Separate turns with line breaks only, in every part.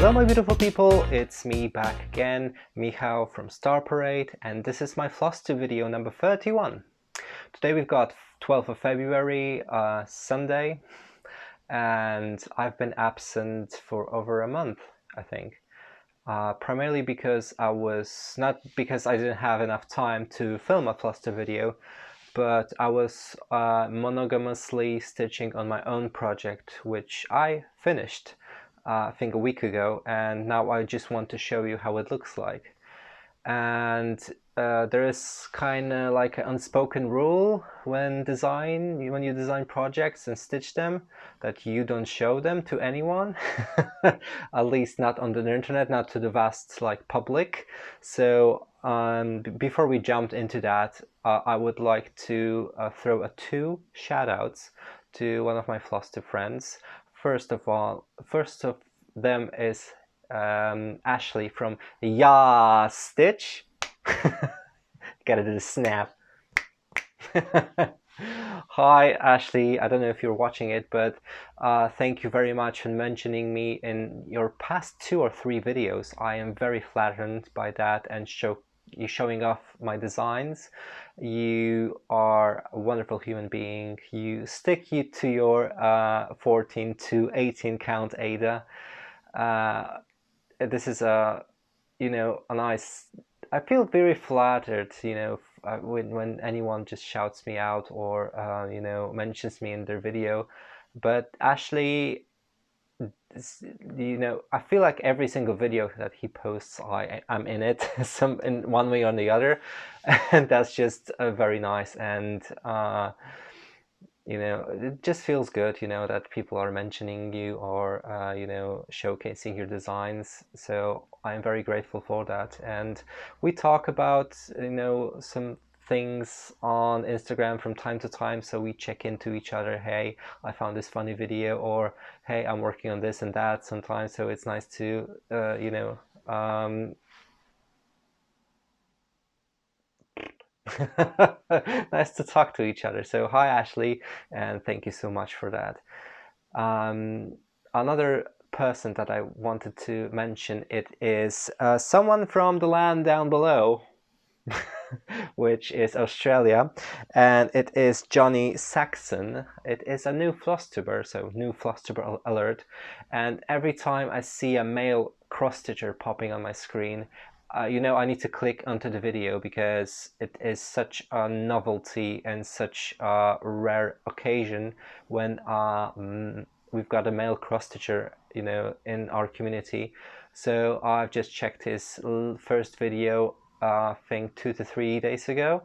Hello my beautiful people, it's me back again, Michał from Star Parade, and this is my Flosstube video number 31. Today we've got 12th of February, Sunday, and I've been absent for over a month, I think. Primarily because not because I didn't have enough time to film a Flosstube video, but I was monogamously stitching on my own project, which I finished I think a week ago, and now I just want to show you how it looks like. And there is kind of like an unspoken rule when you design projects and stitch them, that you don't show them to anyone, at least not on the internet, not to the vast like public. So before we jumped into that, I would like to throw two shout outs to one of my Flosstube friends. First of them is Ashley from Stitch. Gotta do the snap. Hi Ashley, I don't know if you're watching it, but thank you very much for mentioning me in your past 2 or 3 videos. I am very flattered by that and you showing off my designs. You are a wonderful human being. You stick to your 14 to 18 count Ada. This is a nice. I feel very flattered, when anyone just shouts me out or mentions me in their video. But Ashley, I feel like every single video that he posts, I'm in it, in one way or the other, and that's just very nice. And it just feels good, that people are mentioning you or showcasing your designs. So I'm very grateful for that. And we talk about some things on Instagram from time to time, so we check into each other. Hey, I found this funny video, or hey, I'm working on this and that sometimes. So it's nice to nice to talk to each other. So hi Ashley, and thank you so much for that. Another person that I wanted to mention, it is someone from the land down below, which is Australia, and it is Johnny Saxon. It is a new Flosstuber, so new Flosstuber alert. And every time I see a male cross stitcher popping on my screen, I need to click onto the video, because it is such a novelty and such a rare occasion when we've got a male cross stitcher, in our community. So I've just checked his first video, I think 2 to 3 days ago.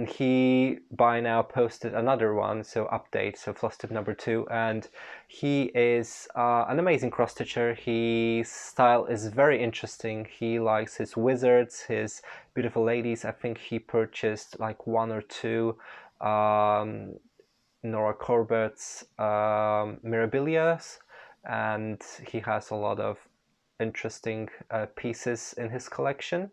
He by now posted another one, so update, so Flosstube number 2, and he is an amazing cross stitcher. His style is very interesting. He likes his wizards, his beautiful ladies. I think he purchased like 1 or 2 Nora Corbett's Mirabilias, and he has a lot of interesting pieces in his collection.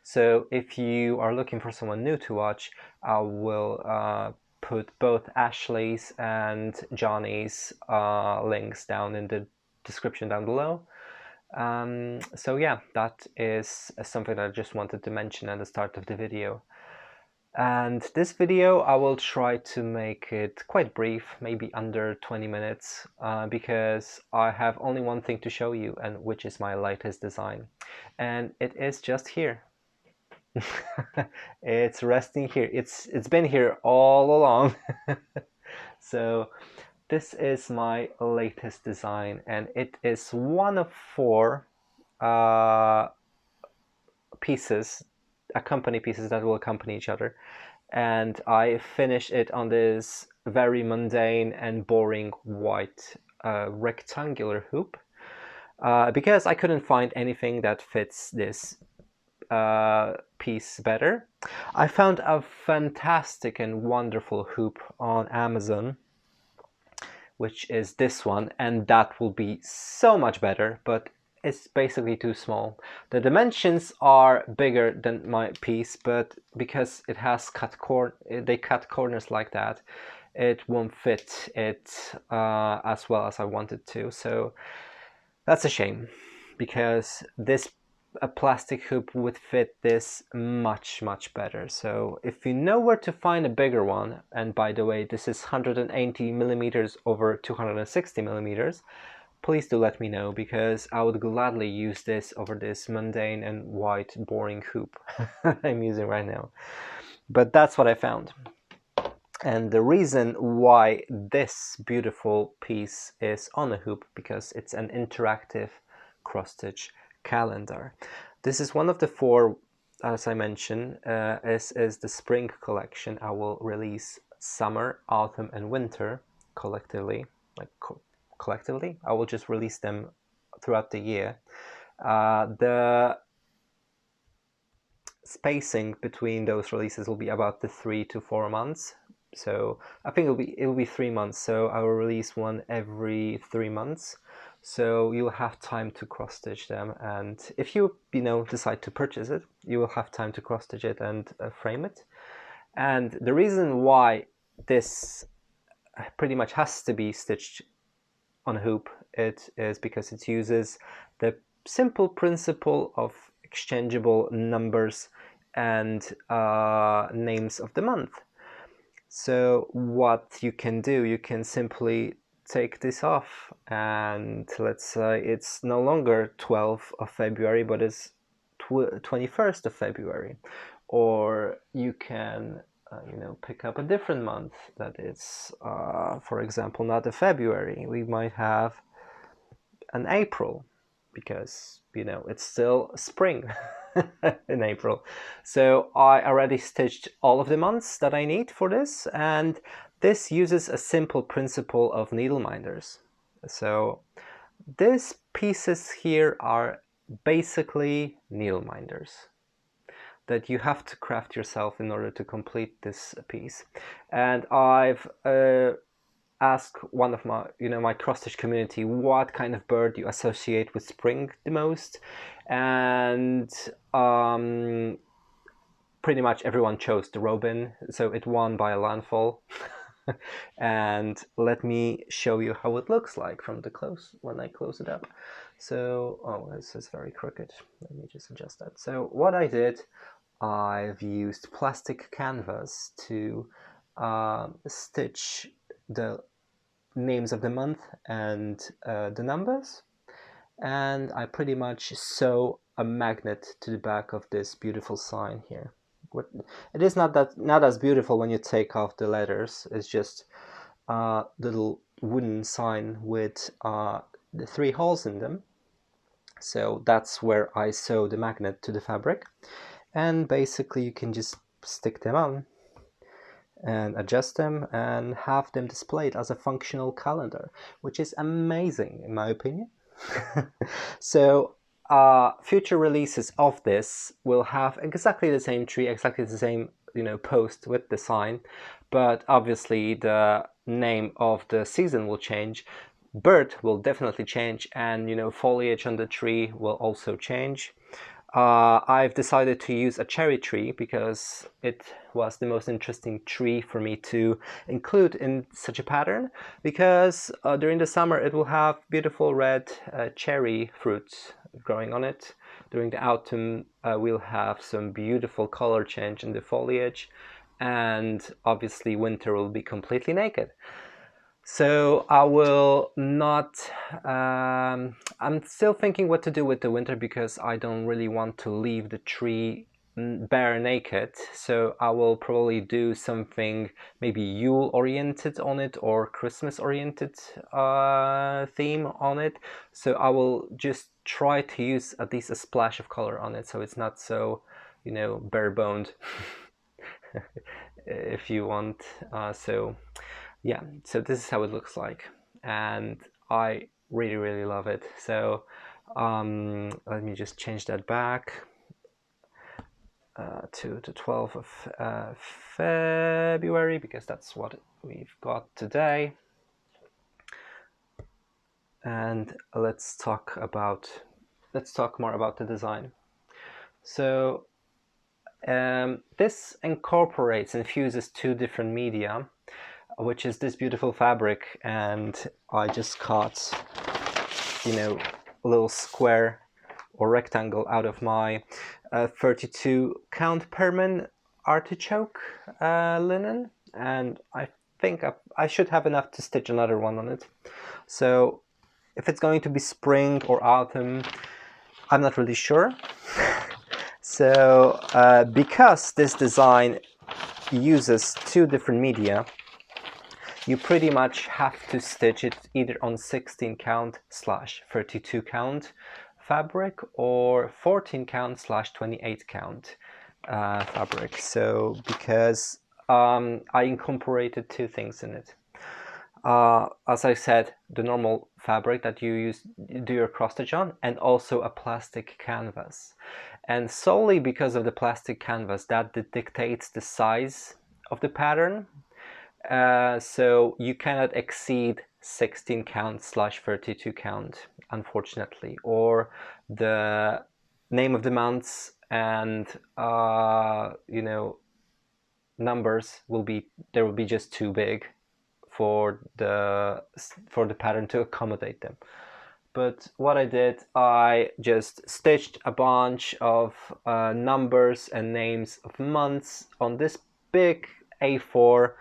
So if you are looking for someone new to watch, I will put both Ashley's and Johnny's links down in the description down below. So yeah, that is something that I just wanted to mention at the start of the video. And this video, I will try to make it quite brief, maybe under 20 minutes, because I have only one thing to show you, and which is my latest design. And it is just here. It's resting here. It's been here all along. So this is my latest design, and it is one of 4 pieces, pieces that will accompany each other. And I finished it on this very mundane and boring white rectangular hoop, because I couldn't find anything that fits this piece better. I found a fantastic and wonderful hoop on Amazon, which is this one, and that will be so much better, but it's basically too small. The dimensions are bigger than my piece, but because it has they cut corners like that, it won't fit it as well as I wanted to. So That's a shame, because this a plastic hoop would fit this much better. So if you know where to find a bigger one, and by the way, this is 180 millimeters over 260 millimeters, please do let me know, because I would gladly use this over this mundane and white boring hoop I'm using right now. But that's what I found. And the reason why this beautiful piece is on a hoop, because it's an interactive cross-stitch calendar. This is one of the 4, as I mentioned, is the spring collection. I will release summer, autumn, and winter collectively. Collectively, I will just release them throughout the year. The spacing between those releases will be about the 3 to 4 months. So I think it'll be 3 months. So I will release one every 3 months. So you'll have time to cross stitch them, and if you decide to purchase it, you will have time to cross stitch it and frame it. And the reason why this pretty much has to be stitched on a hoop, it is because it uses the simple principle of exchangeable numbers and names of the month. So what you can do, you can simply take this off, and let's say it's no longer 12th of February, but it's 21st of February. Or you can pick up a different month that is, for example, not a February. We might have an April, because it's still spring in April. So I already stitched all of the months that I need for this, and this uses a simple principle of needle minders. So these pieces here are basically needle minders that you have to craft yourself in order to complete this piece. And I've ask one of my my cross-stitch community what kind of bird you associate with spring the most, and pretty much everyone chose the robin, so it won by a landfall. And let me show you how it looks like from the close when I close it up. So, oh, this is very crooked. Let me just adjust that. So what I did, I've used plastic canvas to stitch the names of the month and the numbers, and I pretty much sew a magnet to the back of this beautiful sign here. It is not as beautiful when you take off the letters. It's just a little wooden sign with the 3 holes in them. So that's where I sew the magnet to the fabric, and basically you can just stick them on and adjust them and have them displayed as a functional calendar, which is amazing in my opinion. So future releases of this will have exactly the same tree, exactly the same post with the sign, but obviously the name of the season will change, bird will definitely change, and foliage on the tree will also change. I've decided to use a cherry tree because it was the most interesting tree for me to include in such a pattern, because during the summer it will have beautiful red cherry fruits growing on it. During the autumn we'll have some beautiful color change in the foliage, and obviously winter will be completely naked. So I will not, I'm still thinking what to do with the winter, because I don't really want to leave the tree bare naked. So I will probably do something maybe Yule oriented on it, or Christmas oriented theme on it. So I will just try to use at least a splash of color on it, so it's not so, bare boned, if you want. So yeah, so this is how it looks like, and I really love it. So let me just change that back to the 12th of February, because that's what we've got today. And let's talk more about the design. So this incorporates and fuses 2 different media, which is this beautiful fabric, and I just cut little square or rectangle out of my 32 count permanent artichoke linen, and I think I should have enough to stitch another one on it. So if it's going to be spring or autumn, I'm not really sure. So because this design uses two different media, you pretty much have to stitch it either on 16 count / 32 count fabric or 14 count / 28 count fabric. So because I incorporated two things in it. As I said, the normal fabric that you do your cross stitch on, and also a plastic canvas. And solely because of the plastic canvas, that dictates the size of the pattern. So you cannot exceed 16 count / 32 count, unfortunately, or the name of the months and you know, numbers will be just too big for the pattern to accommodate them. But what I did, I just stitched a bunch of numbers and names of months on this big A4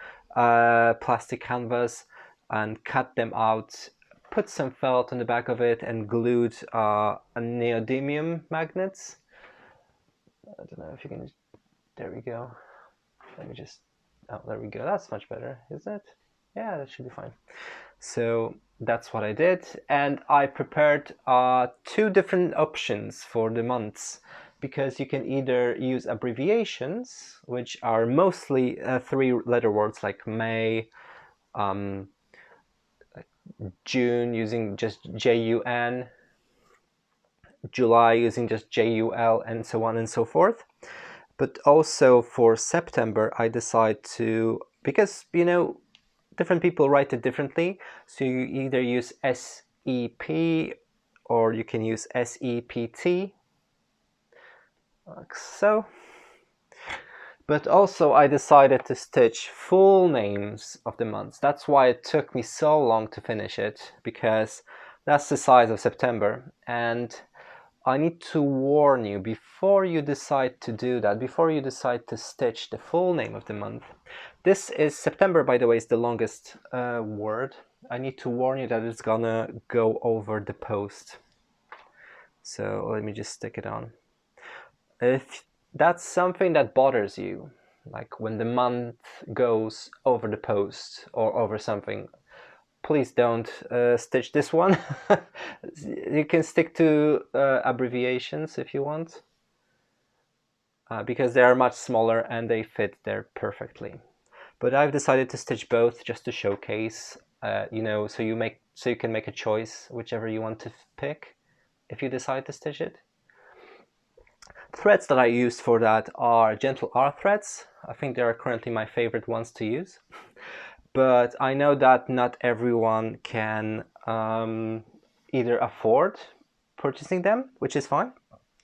plastic canvas and cut them out, put some felt on the back of it, and glued a neodymium magnets. I don't know if you can. There we go. Let me just. Oh, there we go. That's much better, isn't it? Yeah, that should be fine. So that's what I did, and I prepared two different options for the months, because you can either use abbreviations, which are mostly 3-letter words like May, June using just JUN, July using just JUL, and so on and so forth. But also for September, I decide to, because, you know, different people write it differently, so you either use SEP or you can use SEPT, like so. But also I decided to stitch full names of the months. That's why it took me so long to finish it, because that's the size of September. And I need to warn you, before you decide to do that, before you decide to stitch the full name of the month, this is September, by the way, is the longest word. I need to warn you that it's gonna go over the post. So let me just stick it on. If that's something that bothers you, like when the month goes over the post or over something, please don't stitch this one. You can stick to abbreviations if you want, because they are much smaller and they fit there perfectly. But I've decided to stitch both just to showcase, you know, so you can make a choice whichever you want to pick if you decide to stitch it. Threads that I used for that are gentle R threads. I think they are currently my favorite ones to use. But I know that not everyone can either afford purchasing them, which is fine,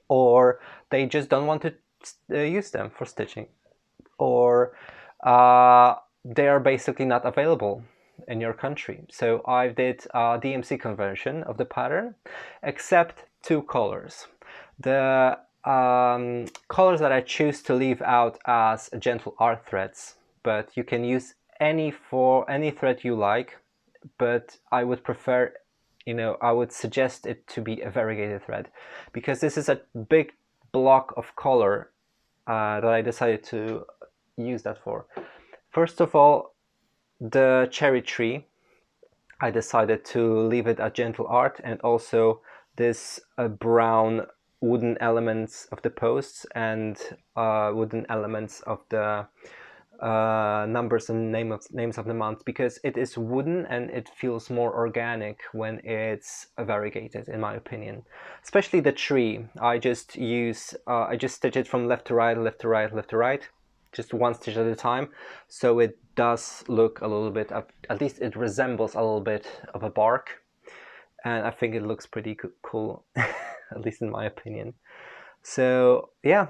or they just don't want to use them for stitching, or they are basically not available in your country. So I did a DMC conversion of the pattern, except two colors. The colors that I choose to leave out as gentle R threads, but you can use any thread you like, but I would prefer, you know, I would suggest it to be a variegated thread, because this is a big block of color that I decided to use that for. First of all, the cherry tree, I decided to leave it at gentle art, and also this brown wooden elements of the posts and wooden elements of the numbers and names of the month, because it is wooden and it feels more organic when it's variegated, in my opinion. Especially the tree, I just stitch it from left to right, left to right, left to right, just one stitch at a time, so it does look a little bit, at least it resembles a little bit of a bark, and I think it looks pretty cool, at least in my opinion. So yeah,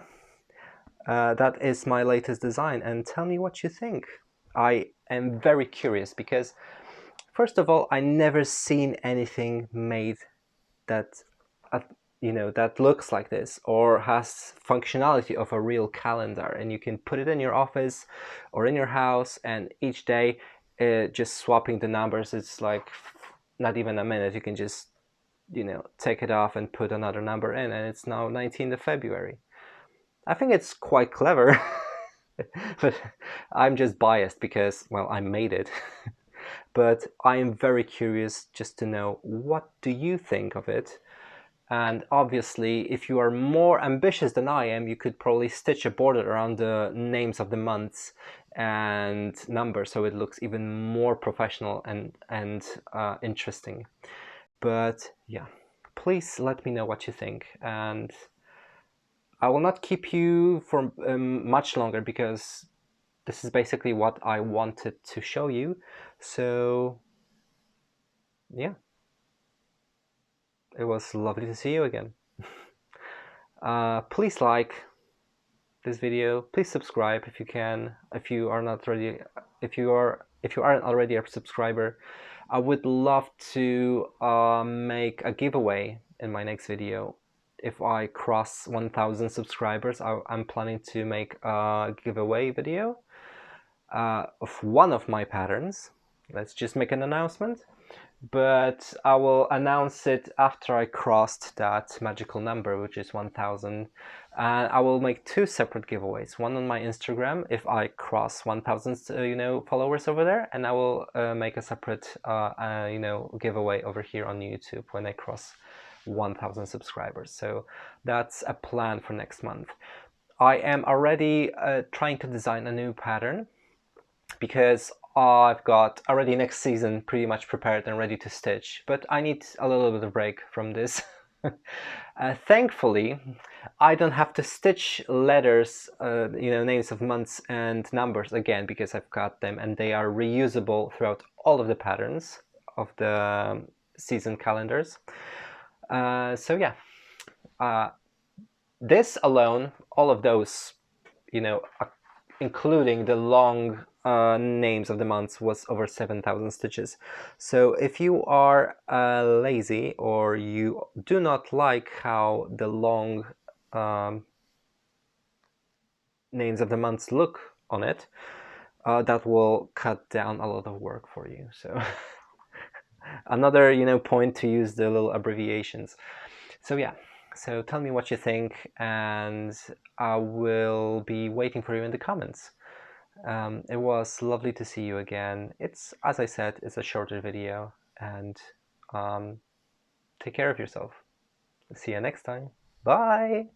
that is my latest design, and tell me what you think. I am very curious, because first of all, I never seen anything made that you know, that looks like this or has functionality of a real calendar, and you can put it in your office or in your house, and each day just swapping the numbers, it's like not even a minute. You can just, you know, take it off and put another number in, and it's now 19th of February. I think it's quite clever. But I'm just biased because, well, I made it. But I am very curious just to know, what do you think of it? And obviously, if you are more ambitious than I am, you could probably stitch a border around the names of the months and numbers so it looks even more professional and interesting. But yeah, please let me know what you think. And I will not keep you for much longer because this is basically what I wanted to show you. So yeah, it was lovely to see you again. Please like this video. Please subscribe if you can. If you are not already, if you aren't already a subscriber, I would love to make a giveaway in my next video. If I cross 1,000 subscribers, I'm planning to make a giveaway video of one of my patterns. Let's just make an announcement. But I will announce it after I crossed that magical number, which is 1,000. And I will make two separate giveaways. One on my Instagram if I cross 1,000, you know, followers over there, and I will make a separate, you know, giveaway over here on YouTube when I cross 1,000 subscribers. So that's a plan for next month. I am already trying to design a new pattern because I've got already next season pretty much prepared and ready to stitch, but I need a little bit of break from this. Thankfully, I don't have to stitch letters, you know, names of months and numbers again, because I've got them and they are reusable throughout all of the patterns of the season calendars. So yeah, this alone, all of those, you know, including the long names of the months, was over 7,000 stitches. So if you are lazy or you do not like how the long names of the months look on it, that will cut down a lot of work for you. So another, you know, point to use the little abbreviations. So yeah, so tell me what you think, and I will be waiting for you in the comments. It was lovely to see you again. It's, as I said, it's a shorter video, and take care of yourself. See you next time. Bye!